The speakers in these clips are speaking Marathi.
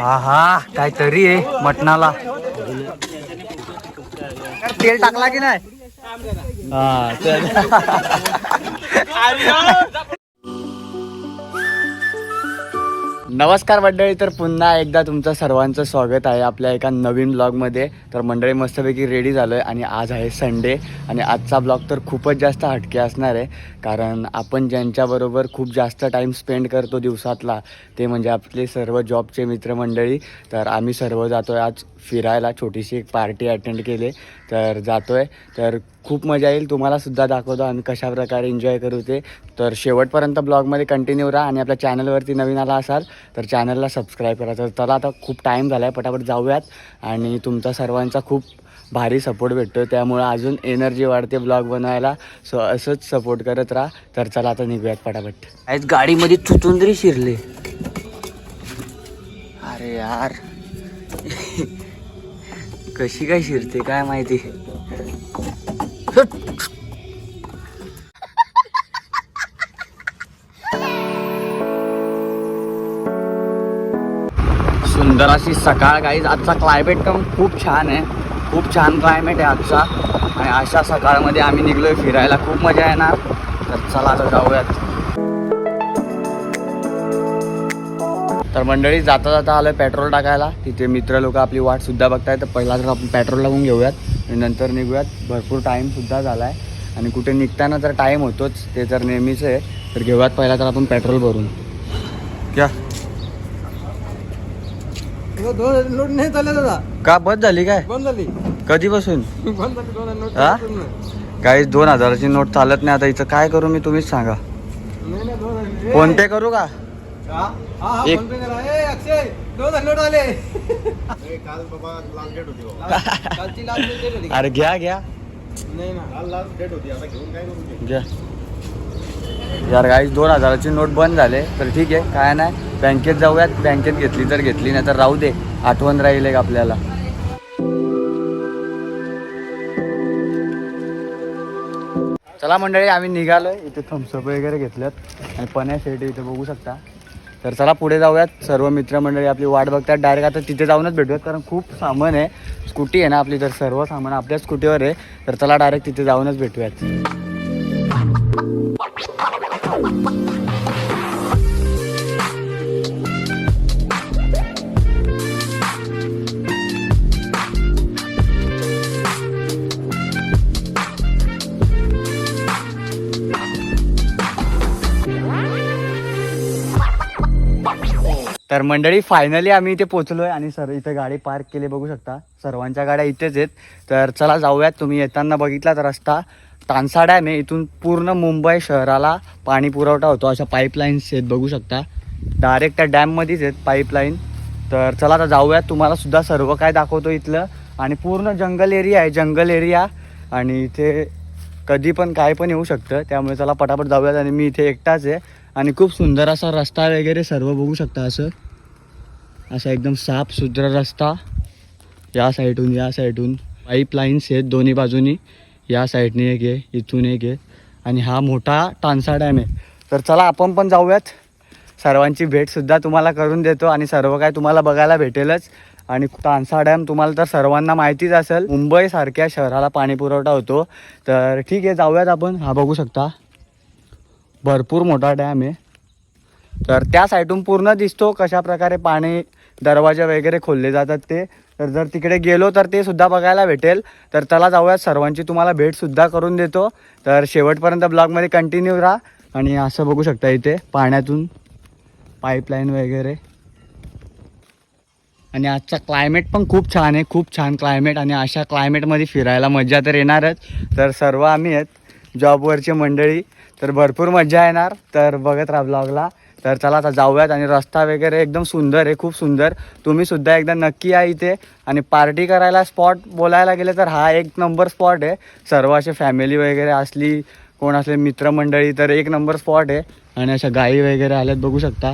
हा हा काहीतरी आहे मटणाला. तेल टाकला की नाही? हा नमस्कार मंडळी, तर पुन्हा एकदा तुमचं सर्वांचं स्वागत आहे आपल्या एका नवीन ब्लॉगमध्ये. तर मंडळी मस्तपैकी रेडी झालो आहे आणि आज आहे संडे आणि आजचा ब्लॉग तर खूपच जास्त हटके असणार आहे. कारण आपण ज्यांच्याबरोबर खूप जास्त टाईम स्पेंड करतो दिवसातला ते म्हणजे आपले सर्व जॉबचे मित्रमंडळी. तर आम्ही सर्व जातो आहे आज फिरायला. छोटीशी एक पार्टी अटेंड केली तर जातो आहे. तर खूप मजा येईल, तुम्हालासुद्धा दाखवतो आम्ही कशाप्रकारे एन्जॉय करू ते. तर शेवटपर्यंत ब्लॉगमध्ये कंटिन्यू राहा आणि आपल्या चॅनलवरती नवीन आला असाल तर चॅनलला सबस्क्राईब करा. तर चला आता खूप टाईम झाला आहे, पटापट जाऊयात. आणि तुमचा सर्वांचा खूप भारी सपोर्ट भेटतो त्यामुळं अजून एनर्जी वाढते ब्लॉग बनवायला. सो असंच सपोर्ट करत राहा. तर चला आता निघूयात पटापट. आज गाडीमध्ये चुचुंदरी शिरले. अरे यार कशी काय शिरते काय माहिती. सुंदर अशी सकाळ गाईज. आजचा क्लायमेट पण खूप छान आहे, खूप छान क्लायमेट आहे आजचा. आणि अशा सकाळमध्ये आम्ही निघलोय फिरायला, खूप मजा येणार. तर चला आता जाऊयात. तर मंडळी जाता जाता आलोय पेट्रोल टाकायला. तिथे मित्र लोक आपली वाट सुद्धा बघताय. तर पहिला तर आपण पेट्रोल लावून घेऊयात आणि नंतर निघूयात. भरपूर टाईमसुद्धा झाला आहे आणि कुठे निघताना तर टाईम होतोच, ते तर नेहमीच आहे. तर घेऊयात पहिला तर आपण पेट्रोल भरून. क्या नोट नाही चालले दादा. का बंद झाली काय? बंद झाली. कधीपासून? बंद झाली. 2000 नोट हा? नाही. काही 2000ची नोट चालत नाही आता. इथं काय करू मी, तुम्हीच सांगा. नाही 2000. फोन पे करू का? हा हा एक- फोन पे करा. ए अक्षय 2000 नोट आले. काल बाबा लास्ट डेट होती बाबा. कालची लास्ट डेट होती. अरे घ्या घ्या नाही ना. काल लास्ट डेट होती, आता घेऊन काय करू? घ्या यार. काही 2000ची नोट बंद झाले तर ठीक आहे, काय नाही. बँकेत जाऊयात, बँकेत घेतली तर घेतली, नाही तर राहू दे, आठवण राहील एक आपल्याला. चला मंडळी आम्ही निघालोय. इथे थम्सअप वगैरे घेतल्यात आणि पण्या शेट इथे बघू शकता. तर चला पुढे जाऊयात. सर्व मित्रमंडळी आपली वाट बघतात. डायरेक्ट आता तिथे जाऊनच भेटूयात कारण खूप सामान आहे. स्कूटी आहे ना आपली, तर सर्व सामान आपल्या स्कूटीवर आहे. तर चला डायरेक्ट तिथे जाऊनच भेटूयात. तर मंडळी फायनली आम्ही इथे पोहोचलोय आणि सर इथे गाडी पार्क केली बघू शकता. सर्वांच्या गाड्या इथेच आहेत. तर चला जाऊयात. तुम्ही येताना बघितला तर रस्ता तानसा डॅम आहे. इथून पूर्ण मुंबई शहराला पाणी पुरवठा होतो. अशा पाईपलाईन्स आहेत बघू शकता. डायरेक्ट त्या डॅममध्येच आहेत पाईपलाईन. तर चला आता जाऊयात, तुम्हाला सुद्धा सर्व काय दाखवतो इथलं. आणि पूर्ण जंगल एरिया आहे, जंगल एरिया. आणि इथे कधी पण काय पण येऊ शकतं, त्यामुळे चला पटापट जाऊयात. आणि मी इथे एकटाच आहे आणि खूप सुंदर असा रस्ता वगैरे सर्व बघू शकता. असा एकदम साफ सुथरा रस्ता. या साईडून पाईपलाईन्स आहेत दोन्ही बाजूनी. या साईडने एक आहे, इथून एक आहे. आणि हा मोठा तानसा डॅम आहे. तर चला आपण पण जाऊयात. सर्वांची भेटसुद्धा तुम्हाला करून देतो आणि सर्व काय तुम्हाला बघायला भेटेलच. आणि तानसा डॅम तुम्हाला तर सर्वांना माहितीच असेल, मुंबईसारख्या शहराला पाणी पुरवठा होतो. तर ठीक आहे जाऊयात आपण. हा बघू शकता भरपूर मोठा डॅम आहे. तर त्या साईडून पूर्ण दिसतो कशा प्रकारे पाणी दरवाजे वगैरे खोलले जातात ते. तर जर तिकडे गेलो तर ते सुद्धा बघायला भेटेल. तर चला जाऊयात, सर्वांची तुम्हाला भेटसुद्धा करून देतो. तर शेवटपर्यंत ब्लॉगमध्ये कंटिन्यू राहा. आणि असं बघू शकता इथे पाण्यातून पाईपलाईन वगैरे. आणि आजचा क्लायमेट पण खूप छान आहे, खूप छान क्लायमेट. आणि अशा क्लायमेटमध्ये फिरायला मजा तर येणारच. तर सर्व आम्ही आहेत जॉबवरची मंडळी, तर भरपूर मजा येणार. तर बघत राहा ब्लॉगला. तर चला आता जाऊयात. आणि रस्ता वगैरे एकदम सुंदर आहे, खूप सुंदर. तुम्हीसुद्धा एकदा नक्की या इथे. आणि पार्टी करायला स्पॉट बोलायला गेले तर हा एक नंबर स्पॉट आहे. सर्व असे फॅमिली वगैरे असली, कोण असले मित्रमंडळी, तर एक नंबर स्पॉट आहे. आणि अशा गाई वगैरे आल्यात बघू शकता.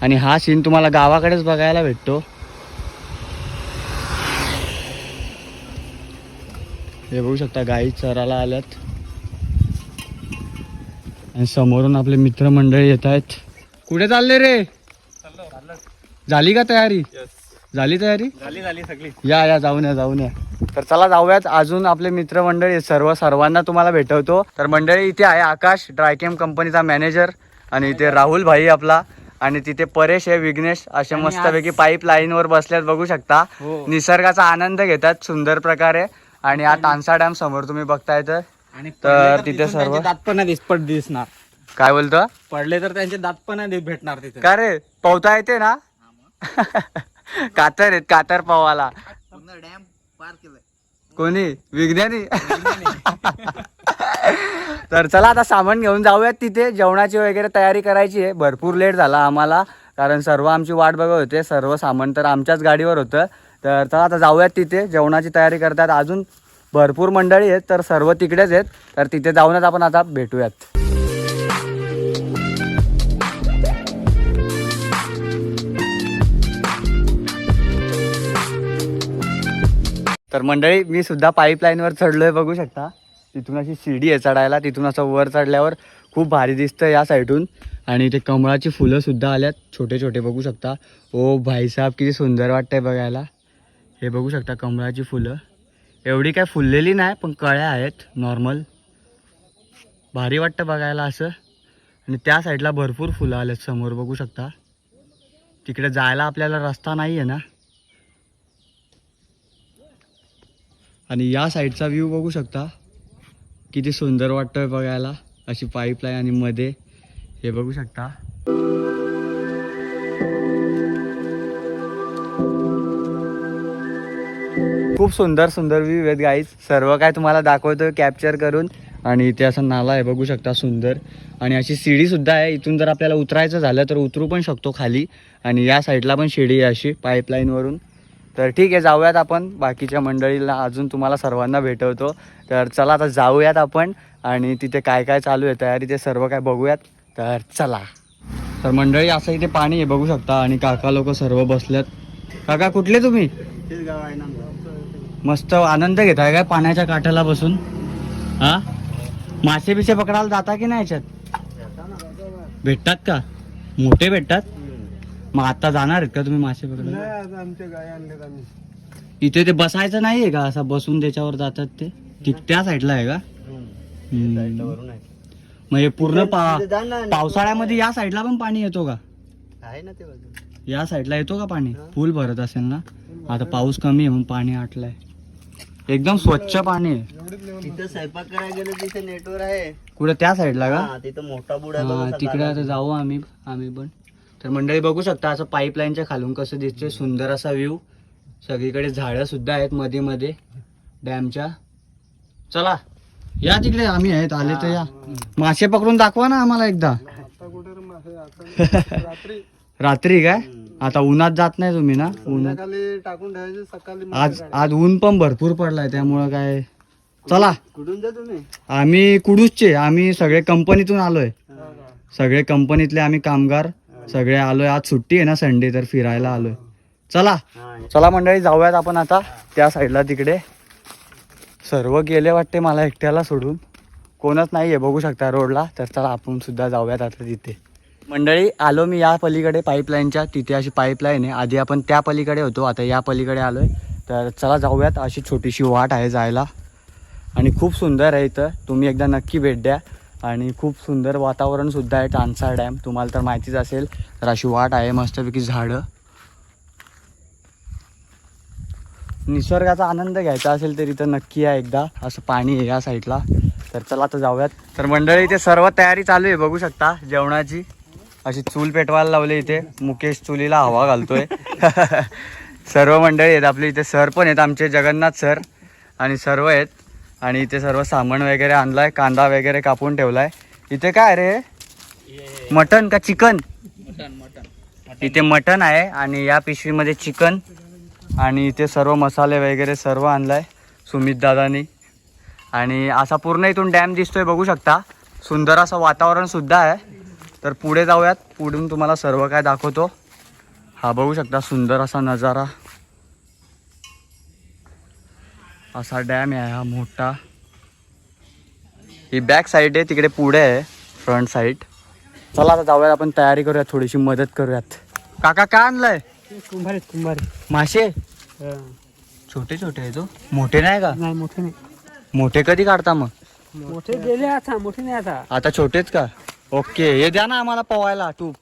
आणि हा सीन तुम्हाला गावाकडेच बघायला भेटतो. हे बघू शकता गाई चरायला आल्यात. आणि समोरून आपले मित्रमंडळी येत आहेत. कुठे चालले रे? झाली का तयारी? झाली तयारी? झाली सगळी. या जाऊन या. तर चला जाऊयात. अजून आपले मित्रमंडळी आहेत, सर्वांना तुम्हाला भेटवतो. तर मंडळी इथे आहे आकाश, ड्रायकेम कंपनीचा मॅनेजर, आणि इथे राहुल भाई आपला, आणि तिथे परेश आहे, विघ्नेश, असे मस्तपैकी पाईप लाईन वर बसल्यात बघू शकता. निसर्गाचा आनंद घेतात सुंदर प्रकारे. आणि हा तानसा डॅम समोर तुम्ही बघताय तर तिथे सर्व दात पण दिसणार. काय बोलतो? पडले तर त्यांचे दात पण भेटणार तिथे. का रे पवता येते ना? कातर आहेत, कातर पवाला. डॅम पार केलाय कोणी? विज्ञानी. तर चला आता सामान घेऊन जाऊयात. तिथे जेवणाची वगैरे तयारी करायची आहे. भरपूर लेट झाला आम्हाला, कारण सर्व आमची वाट बघत होते. सर्व सामान तर आमच्याच गाडीवर होतं. तर चला आता जाऊयात तिथे, जेवणाची तयारी करतात. अजून भरपूर मंडळी आहेत, तर सर्व तिकडेच आहेत. तर तिथे जाऊनच आपण आता भेटूयात. तर मंडळी मी सुद्धा पाईपलाईनवर चढलोय बघू शकता. तिथून अशी शिडी आहे चढायला. तिथून असं वर चढल्यावर खूप भारी दिसतं या साईडून. आणि इथे कमळाची फुलं सुद्धा आल्यात, छोटे छोटे बघू शकता. ओ भाईसाहेब किती सुंदर वाटतंय बघायला. हे बघू शकता कमळाची फुलं. एवढी काय फुललेली नाही, पण कळ्या आहेत नॉर्मल. भारी वाटतं बघायला असं. आणि त्या साईडला भरपूर फुलं आलेत समोर बघू शकता. तिकडे जायला आपल्याला रस्ता नाही आहे ना. आणि या साईडचा व्ह्यू बघू शकता, किती सुंदर वाटतोय बघायला. अशी पाईपलाईन आणि मध्ये हे बघू शकता. खूप सुंदर सुंदर व्ह्यू आहेत गाईज. सर्व काय तुम्हाला दाखवतोय कॅप्चर करून. आणि इथे असं नाला आहे बघू शकता सुंदर. आणि अशी शिडी सुद्धा आहे. इथून जर आपल्याला उतरायचं झालं तर उतरू पण शकतो खाली. आणि या साईडला पण शिडी आहे अशी पाईपलाईनवरून. तर ठीक आहे, जाऊयात आपण. बाकीच्या मंडळीला अजून तुम्हाला सर्वांना भेटवतो. तर चला आता जाऊयात आपण, आणि तिथे काय काय चालू आहे तयारी ते सर्व काय बघूयात. तर चला. तर मंडळी असं इथे पाणी आहे बघू शकता. आणि काका लोक सर्व बसल्यात. काका कुठले तुम्ही? मस्त आनंद घेताय काय पाण्याच्या काठाला बसून? हा, मासे बिसे पकडायला जाता की नाही याच्यात? भेटतात का? मोठे भेटतात? मग आता जाणार आहेत का तुम्ही मासे पकडायला? इथे ते बसायचं नाहीये का, असं बसून त्याच्यावर जातात ते? त्या साईडला आहे का? मग हे पूर्ण पावसाळ्यामध्ये या साईडला पण पाणी येतो का? या साईडला येतो का पाणी? फुल भरत असेल ना. आता पाऊस कमी आहे म्हणून पाणी आटलंय. एकदम स्वच्छ पाणी आहे. तिथे स्वयंपाक करायला गेलो तिथे नेटवर आहे. कुठे त्या साईडला का? तिथं मोठा बुडा तिकडे आता जाऊ आम्ही पण. तर मंडळी बघू शकता असं पाईपलाईनच्या खालून कसं दिसतंय सुंदर असा व्ह्यू. सगळीकडे झाडं सुद्धा आहेत मध्ये मध्ये डॅमच्या. चला या तिकडे, आम्ही आहेत आले तर या. मासे पकडून दाखवा ना आम्हाला एकदा. रात्री काय? आता उन्हात जात नाही तुम्ही ना? उन्हात टाकून ठेवायचे सकाळी. आज ऊन पण भरपूर पडलाय त्यामुळं काय. चला. कुठून जा तुम्ही? आम्ही कुडूसचे, आम्ही सगळे कंपनीतून आलोय. सगळे कंपनीतले आम्ही कामगार सगळे आलोय. आज सुट्टी आहे ना संडे, तर फिरायला आलोय. चला मंडळी जाऊयात आपण आता त्या साईडला. तिकडे सर्व गेले वाटते मला एकट्याला सोडून. कोणच नाही आहे बघू शकता रोडला. तर चला आपण सुद्धा जाऊयात आता तिथे. मंडळी आलो मी या पलीकडे पाईपलाईनच्या. तिथे अशी पाईपलाईन आहे. आधी आपण त्या पलीकडे होतो, आता या पलीकडे आलोय. तर चला जाऊयात. अशी छोटीशी वाट आहे जायला आणि खूप सुंदर आहे इथं. तुम्ही एकदा नक्की भेट द्या. आणि खूप सुंदर वातावरण सुद्धा आहे. तानसा डॅम तुम्हाला तर माहितीच असेल. तर अशी वाट आहे, मस्तपैकी झाडं. निसर्गाचा आनंद घ्यायचा असेल तर इथं नक्की आहे एकदा. असं पाणी आहे या साईडला. तर चला आता जाऊयात. तर मंडळी इथे सर्व तयारी चालू आहे बघू शकता जेवणाची. अशी चूल पेटवायला लावली इथे. मुकेश चुलीला हवा घालतोय. सर्व मंडळी आहेत आपली इथे. सर पण आहेत आमचे, जगन्नाथ सर आणि सर्व आहेत. आणि इथे सर्व सामान वगैरे आणलाय, कांदा वगैरे कापून ठेवलाय. इथे काय रे, मटन का चिकन? इथे मटन आहे आणि या पिशवीमध्ये चिकन. आणि इथे सर्व मसाले वगैरे सर्व आणलाय सुमित दादानी. आणि असा पूर्ण इथून डॅम दिसतोय बघू शकता. सुंदर असं वातावरण सुद्धा आहे. तर पुढे जाऊयात, पुढून तुम्हाला सर्व काय दाखवतो. हा बघू शकता सुंदर असा नजारा. असा डॅम आहे हा मोठा. ही बॅक साईड आहे, तिकडे पुढे आहे फ्रंट साईड. चला आता जाऊयात आपण. तयारी करूयात, थोडीशी मदत करूयात. काका काय आणलंय? कुंभारी मासे छोटे छोटे आहे तो मोठे नाही का? नाही मोठे नाही, मोठे कधी काढता मग? मोठे गेले आता, मोठे नाही आता. आता छोटेच का? ओके, हे द्या ना आम्हाला पवायला तूप.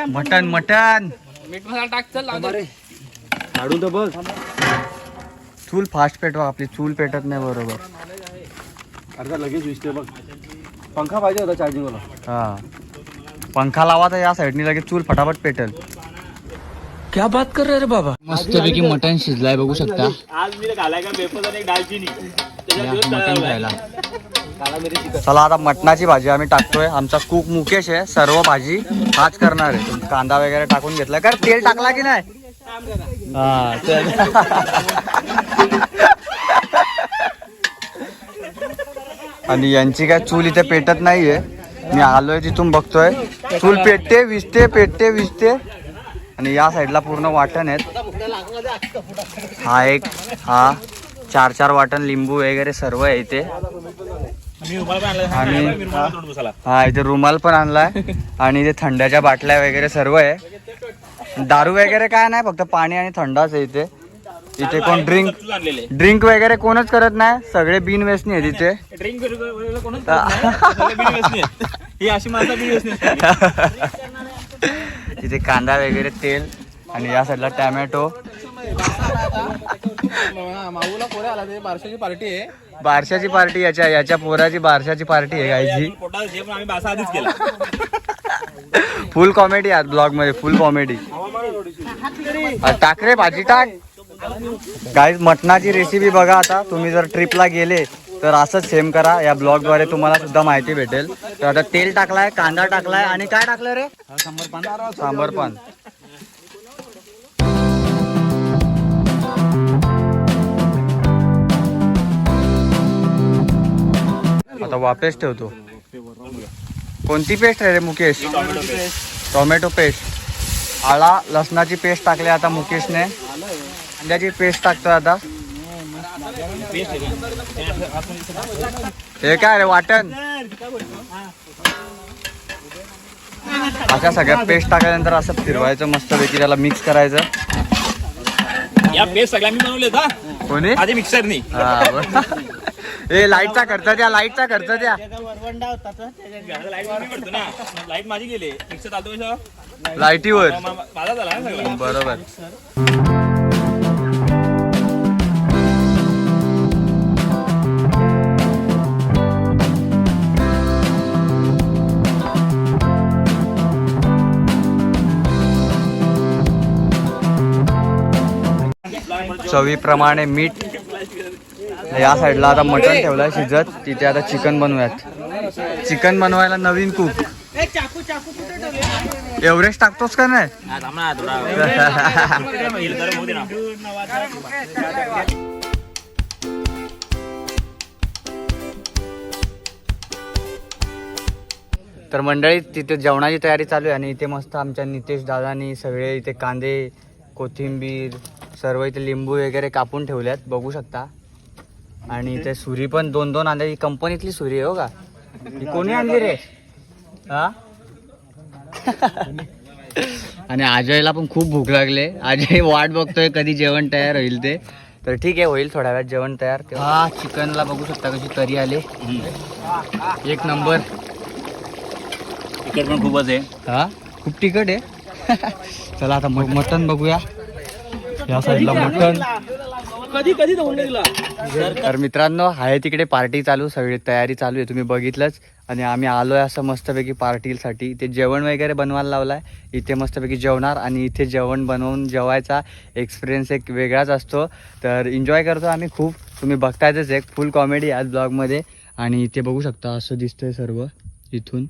मटन मटन मीठ मसाला टाक, चल लाव दे. काढून तर बघ. चूल फास्ट पेटवा, आपली चूल पेटत नाही बरोबर. अर्धा लगेच विसते बघ. पंखा पाहिजे होता चार्जिंग वाला. हा, पंखा लावा तर या साईडनी लगेच चूल फटाफट पेटेल. क्या बात कर रहे रे बाबा. मस्तपैकी मटन शिजलाय बघू शकता. आज मी घालाय का वेफर आणि एक दालचिनी. या, मटण खायला. चला आता मटणाची भाजी आम्ही टाकतोय. आमचा कुक मुकेश आहे, सर्व भाजी हाच करणार आहे. कांदा वगैरे टाकून घेतला का? तेल टाकला की नाही? हा चल. आणि यांची काय चूल इथे पेटत नाहीये. मी आलोय तिथून बघतोय चूल पेटते विजते. आणि या साईडला पूर्ण वाटण आहेत. हा 4 वाटण, लिंबू वगैरे सर्व आहे इथे. आणि हा इथे रुमाल पण आणलाय. आणि इथे थंड्याच्या बाटल्या वगैरे सर्व आहे. दारू वगैरे काय नाही, फक्त पाणी आणि थंडाच आहे इथे. इथे कोण ड्रिंक वगैरे कोणच करत नाही, सगळे बिन व्यसनी आहेत इथे. इथे कांदा वगैरे, तेल आणि या साईडला टॅमॅटो. माऊला पोरे आला ते बारशाची पार्टी आहे. बारशाची पार्टी, याच्या पोराची बारशाची पार्टी आहे गायची. फुल कॉमेडी आज ब्लॉग मध्ये, फुल कॉमेडी. टाक रे भाजी टाक. गाईज मटणाची रेसिपी बघा. आता तुम्ही जर ट्रिपला गेले तर असंच सेम करा. या ब्लॉग द्वारे तुम्हाला सुद्धा माहिती भेटेल. तर आता तेल टाकलाय, कांदा टाकलाय आणि काय टाकलं रे? सांबर पान. आता वापेस ठेवतो. कोणती पेस्ट आहे रे मुकेश? Tomato paste. आला लसणाची पेस्ट टाकली आता मुकेशने. कांद्याची पेस्ट टाकतोय आता. हे काय रे वाटण? अशा सगळ्या पेस्ट टाकल्यानंतर असं फिरवायचं मस्तपैकी, त्याला मिक्स करायचं. या पेस्ट सगळ्या मी बनवले होता. कोणी? आधी मिक्सरनी. ए लाईटचा खर्च द्या, लाईटचा खर्च द्या. लाईट माझी गेली, मिक्सर चालतो कशा लाईटीवर. माझा झाला ना सगळं. बरोबर. चवीप्रमाणे मीठ. या साईडला आता मटण ठेवलंय शिजत. तिथे आता चिकन बनवूयात. चिकन बनवायला नवीन कुक. एव्हरेस्ट टाकतोस का नाही? तर मंडळी तिथे जेवणाची तयारी चालू आहे. आणि इथे मस्त आमच्या नितेश दादानी सगळे इथे कांदे, कोथिंबीर, सर्व इथे लिंबू वगैरे कापून ठेवल्यात बघू शकता. आणि इथे सुरी पण 2-2 आणल्या. ही कंपनीतली सुरी आहे हो का? ही कोणी आणली रे? हा. आणि अजयला पण खूप भूक लागले. अजय वाट बघतोय कधी जेवण तयार होईल ते. तर ठीक आहे, होईल थोड्या वेळात जेवण तयार. हा चिकनला बघू शकता कशी तरी आले. एक नंबर. तिखट पण खूपच आहे. हा खूप तिखट आहे. चला आता मटन बघूया. या साईडला मटन. कधी दिला. तर मित्रांनो आहे तिकडे पार्टी चालू, सगळी तयारी चालू आहे, तुम्ही बघितलंच. आणि आम्ही आलोय असं मस्तपैकी पार्टीसाठी. इथे जेवण वगैरे बनवायला लावलाय. इथे मस्तपैकी जेवणार. आणि इथे जेवण बनवून जेवायचा एक्सपिरियन्स एक वेगळाच असतो. तर एन्जॉय करतो आम्ही खूप. तुम्ही बघतायच एक फुल कॉमेडी आज ब्लॉगमध्ये. आणि इथे बघू शकता असं दिसतंय सर्व इथून.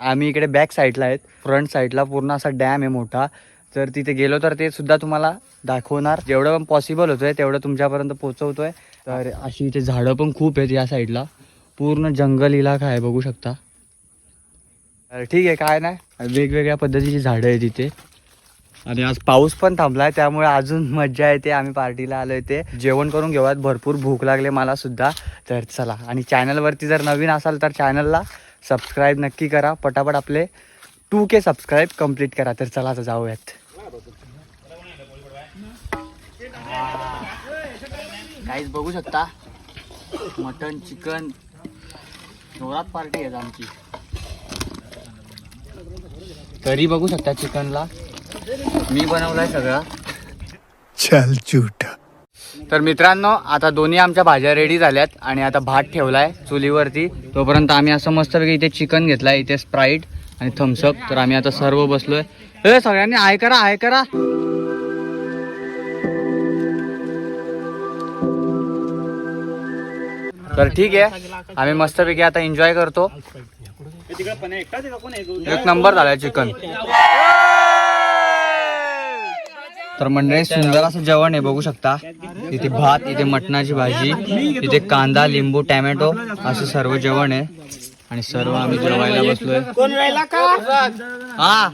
आम्ही इकडे बॅक साईडला आहेत. फ्रंट साईडला पूर्ण असा डॅम आहे मोठा. तर तिथे गेलो तर ते सुद्धा तुम्हाला दाखवणार. जेवढं पण पॉसिबल होतोय तेवढं तुमच्यापर्यंत पोहोचवतोय. तर अशी इथे झाडं पण खूप आहेत या साईडला. पूर्ण जंगल इलाका आहे बघू शकता. तर ठीक आहे, काय नाही, वेगवेगळ्या पद्धतीची झाडं आहेत इथे. आणि आज पाऊस पण थांबलाय त्यामुळे अजून मज्जा येते. आम्ही पार्टीला आलोय ते जेवण करून घेऊयात. भरपूर भूक लागले मला सुद्धा. तर चला, आणि चॅनलवरती जर नवीन असाल तर चॅनलला सबस्क्राईब नक्की करा. पटापट आपले 2K सबस्क्राईब कंप्लीट करा. तर चला आता जाऊयात. काहीच बघू शकता मटन चिकन जोरात पार्टी आहे आमची. तरी बघू शकता चिकनला मी बनवलाय सगळा. चल झूठा. तर मित्रांनो आता दोन्ही आमच्या भाज्या रेडी झाल्यात आणि आता भात ठेवलाय चुलीवरती. तोपर्यंत आम्ही असं मस्तपैकी इथे चिकन घेतलाय, इथे स्प्राईट आणि थम्सअप. तर आम्ही आता सर्व बसलोय. सगळ्यांनी आय करा आय करा. तर ठीक आहे, आम्ही मस्तपैकी आता एन्जॉय करतो. एक नंबर झालाय चिकन. तर मंडळी सुंदर असं जेवण आहे बघू शकता. इथे भात, इथे मटणाची भाजी, इथे कांदा लिंबू टॅमॅटो असं सर्व जेवण आहे. आणि सर्व आम्ही जेवायला बसलोय. हा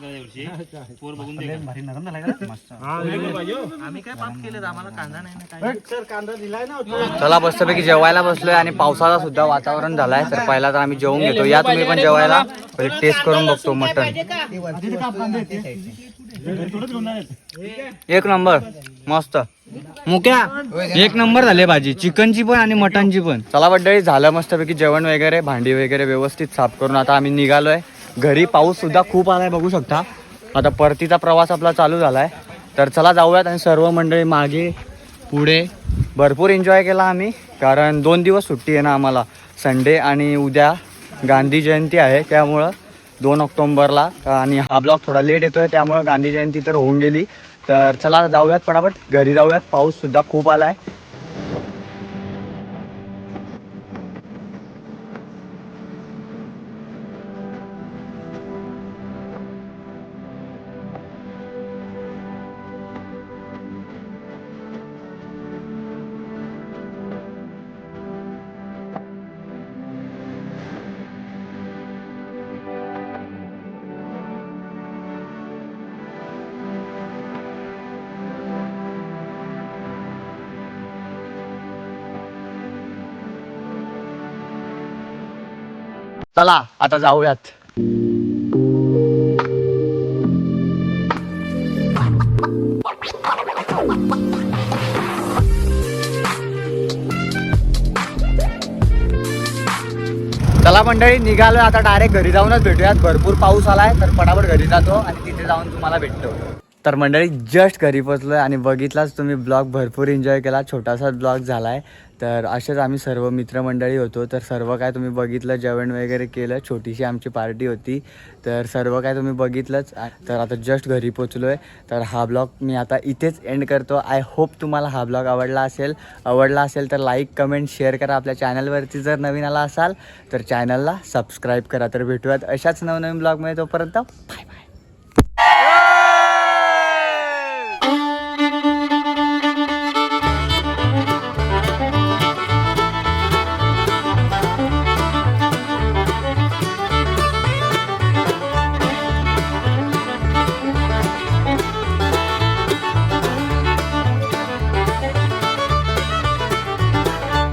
चला मस्तपैकी जेवायला बसलोय आणि पावसाचा सुद्धा वातावरण झालाय. तर पहिला तर आम्ही जेवून घेतो. या तुम्ही पण जेवायला. टेस्ट करून बघतो मटण. एक नंबर मस्त. मुक्या एक नंबर झाले भाजी चिकनची पण आणि मटनची पण. चला मंडळी झालं मस्तपैकी जेवण वगैरे, भांडी वगैरे व्यवस्थित साफ करून आता आम्ही निघालोय घरी. पाऊस सुद्धा खूप आलाय बघू शकता. आता परतीचा प्रवास आपला चालू झालाय. तर चला जाऊयात. आणि सर्व मंडळी मागे पुढे भरपूर एन्जॉय केला आम्ही, कारण 2 दिवस सुट्टी आहे ना आम्हाला. संडे आणि उद्या गांधी जयंती आहे त्यामुळं 2 ऑक्टोबरला. आणि हा ब्लॉग थोडा लेट येतोय त्यामुळं गांधी जयंती तर होऊन गेली. तर चला जाऊयात पटापट घरी जाऊयात. पाऊस सुद्धा खूप आलाय. चला आता जाऊयात. चला मंडळी निघालोय आता. डायरेक्ट घरी जाऊनच भेटूयात. भरपूर पाऊस आलाय तर पटापट घरी जातो आणि तिथे जाऊन तुम्हाला भेटतो. तर मंडळी जस्ट घरी पोचलोय आणि बघितलाच तुम्ही ब्लॉग. भरपूर एन्जॉय केला. छोटासा ब्लॉग झालाय. तर असेच आम्ही सर्व मित्रमंडळी होतो. तर सर्व काय तुम्ही बघितलं, जेवण वगैरे केलं. छोटीशी आमची पार्टी होती. तर सर्व काय तुम्ही बघितलंच. तर आता जस्ट घरी पोचलोय. तर हा ब्लॉग मी आता इथेच एंड करतो. आय होप तुम्हाला हा ब्लॉग आवडला असेल तर लाईक कमेंट शेअर करा. आपल्या चॅनलवरती जर नवीन आला असाल तर चॅनलला सबस्क्राईब करा. तर भेटूयात अशाच नवनवीन ब्लॉगमध्ये. तोपर्यंत